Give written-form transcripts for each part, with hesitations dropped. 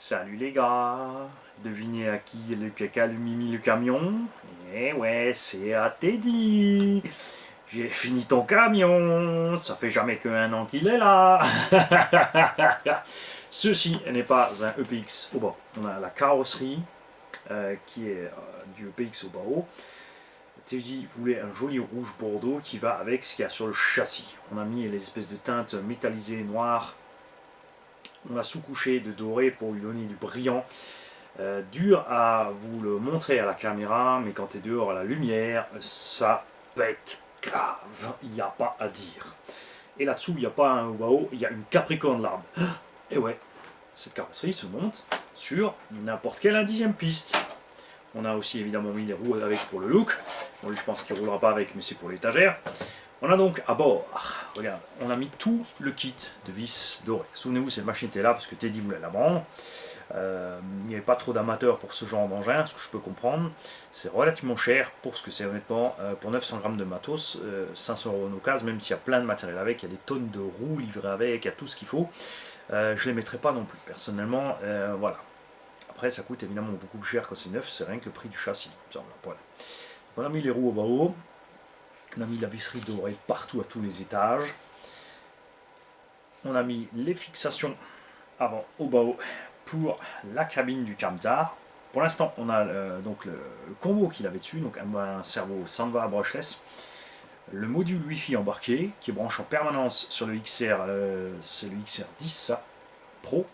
Salut les gars, devinez à qui a mis le camion? Eh ouais, c'est à Teddy. J'ai fini ton camion, ça fait jamais qu'un an qu'il est là. Ceci n'est pas un EPX au bas. On a la carrosserie qui est du EPX au bas haut. Teddy voulait un joli rouge bordeaux qui va avec ce qu'il y a sur le châssis. On a mis les espèces de teintes métallisées noires. On a sous-couché de doré pour lui donner du brillant. Dur à vous le montrer à la caméra, mais quand tu es dehors à la lumière, ça pète grave, il n'y a pas à dire. Et là-dessous, il n'y a pas un wow, il y a une Capricorne l'arbre. Et ouais, cette carrosserie se monte sur n'importe quelle indixième piste. On a aussi évidemment mis des roues avec pour le look. Bon, lui, je pense qu'il ne roulera pas avec, mais c'est pour l'étagère. On a donc à bord, regarde, on a mis tout le kit de vis doré. Souvenez-vous, cette machine était là parce que Teddy voulait la vendre. Il n'y avait pas trop d'amateurs pour ce genre d'engin, ce que je peux comprendre. C'est relativement cher pour ce que c'est, honnêtement. Pour 900 grammes de matos, 500 € en occasion, même s'il y a plein de matériel avec, il y a des tonnes de roues livrées avec, il y a tout ce qu'il faut. Je ne les mettrai pas non plus, personnellement. Voilà. Après, ça coûte évidemment beaucoup plus cher quand c'est neuf, c'est rien que le prix du châssis. Voilà. On a mis les roues au bas haut. On a mis la visserie dorée partout à tous les étages. On a mis les fixations avant au bas haut pour la cabine du camtar. Pour l'instant, on a donc le combo qu'il avait dessus, donc un servo Sanva brushless, le module Wi-Fi embarqué qui branche en permanence sur le XR, c'est le XR10 ça, Pro,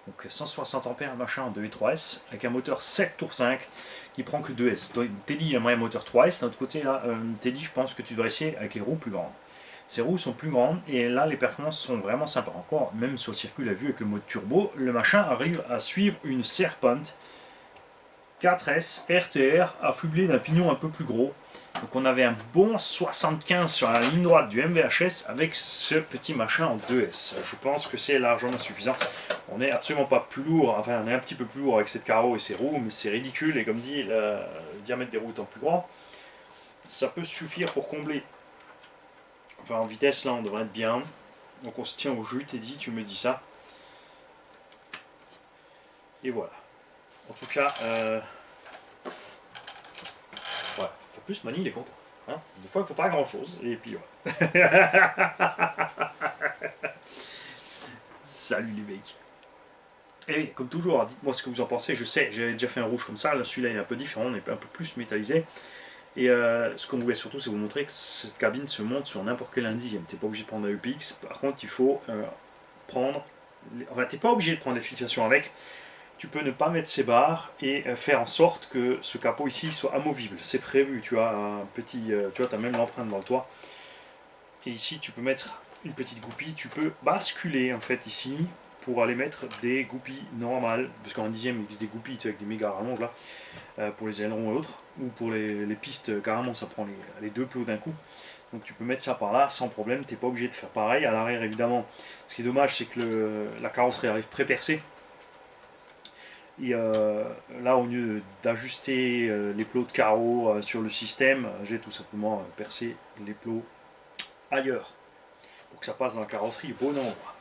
donc 160 ampères machin en 2.3S avec un moteur 7 tours 5 qui prend que 2S. Teddy aimerait un moteur 3S, d'un autre côté là, Teddy je pense que tu devrais essayer avec les roues plus grandes. Ces roues sont plus grandes et là les performances sont vraiment sympas. Encore, même sur le circuit, la vue avec le mode turbo, le machin arrive à suivre une Serpent 4S RTR affublée d'un pignon un peu plus gros. Donc on avait un bon 75 sur la ligne droite du MVHS avec ce petit machin en 2S. Je pense que c'est largement suffisant. On n'est absolument pas plus lourd, enfin on est un petit peu plus lourd avec cette carreau et ces roues, mais c'est ridicule et comme dit, le diamètre des roues étant plus grand, ça peut suffire pour combler. Enfin en vitesse là on devrait être bien. Donc on se tient au jus, Teddy, tu me dis ça. Et voilà. En tout cas, voilà. Faut plus Mani, il est content. Hein, des fois il faut pas grand chose. Et puis ouais. Salut les mecs. Et comme toujours, dites-moi ce que vous en pensez. Je sais, j'avais déjà fait un rouge comme ça. Là celui-là il est un peu différent, on est un peu plus métallisé. Et ce qu'on voulait surtout, c'est vous montrer que cette cabine se monte sur n'importe quel indixième. Tu n'es pas obligé de prendre un UPX. Par contre, il faut prendre... Enfin, tu n'es pas obligé de prendre des fixations avec. Tu peux ne pas mettre ces barres et faire en sorte que ce capot ici soit amovible. C'est prévu. Tu as un petit... tu vois, tu as même l'empreinte dans le toit. Et ici, tu peux mettre une petite goupille. Tu peux basculer, en fait, ici, pour aller mettre des goupilles normales. Parce qu'en dixième, il existe des goupilles avec des méga rallonges, là. Pour les ailerons et autres, ou pour les pistes, carrément ça prend les deux plots d'un coup. Donc tu peux mettre ça par là sans problème, tu n'es pas obligé de faire pareil. À l'arrière évidemment, ce qui est dommage c'est que la carrosserie arrive pré-percée. Et là au lieu d'ajuster les plots de carreaux sur le système, j'ai tout simplement percé les plots ailleurs pour que ça passe dans la carrosserie au bon endroit.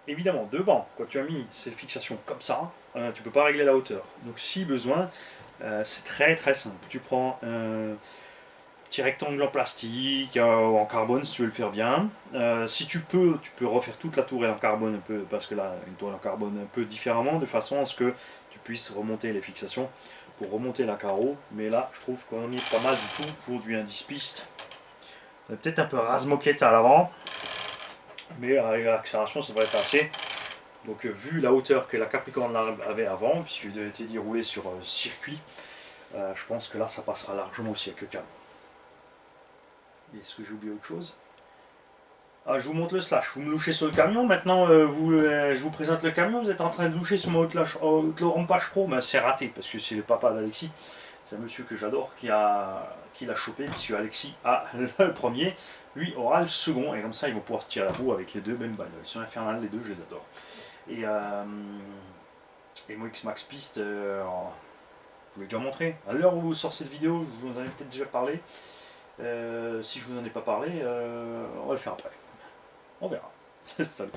Évidemment, devant, quand tu as mis ces fixations comme ça, tu ne peux pas régler la hauteur. Donc si besoin, c'est très très simple. Tu prends un petit rectangle en plastique ou en carbone si tu veux le faire bien. Si tu peux refaire toute la tourelle en carbone un peu, parce que là, une tourelle en carbone un peu différemment, de façon à ce que tu puisses remonter les fixations pour remonter la carreau. Mais là, je trouve qu'on y est pas mal du tout pour du indice piste. Peut-être un peu rase-moquette à l'avant, mais avec l'accélération, ça devrait être assez. Donc vu la hauteur que la Capricorne avait avant, puisqu'il était dit rouler sur circuit, je pense que là ça passera largement aussi avec le camion. Est-ce que j'ai oublié autre chose? Ah, je vous montre le slash, vous me louchez sur le camion, maintenant je vous présente le camion, vous êtes en train de loucher sur mon Laurent Page Pro, mais c'est raté, parce que c'est le papa d'Alexis, c'est un monsieur que j'adore qui l'a chopé, puisque Alexis a le premier, lui aura le second, et comme ça ils vont pouvoir se tirer à la boue avec les deux mêmes bagnoles. Ils sont infernales les deux, je les adore. Et moi X-Max Piste, je vous l'ai déjà montré. À l'heure où sort cette vidéo, je vous en ai peut-être déjà parlé. Si je vous en ai pas parlé, on va le faire après. On verra. Salut.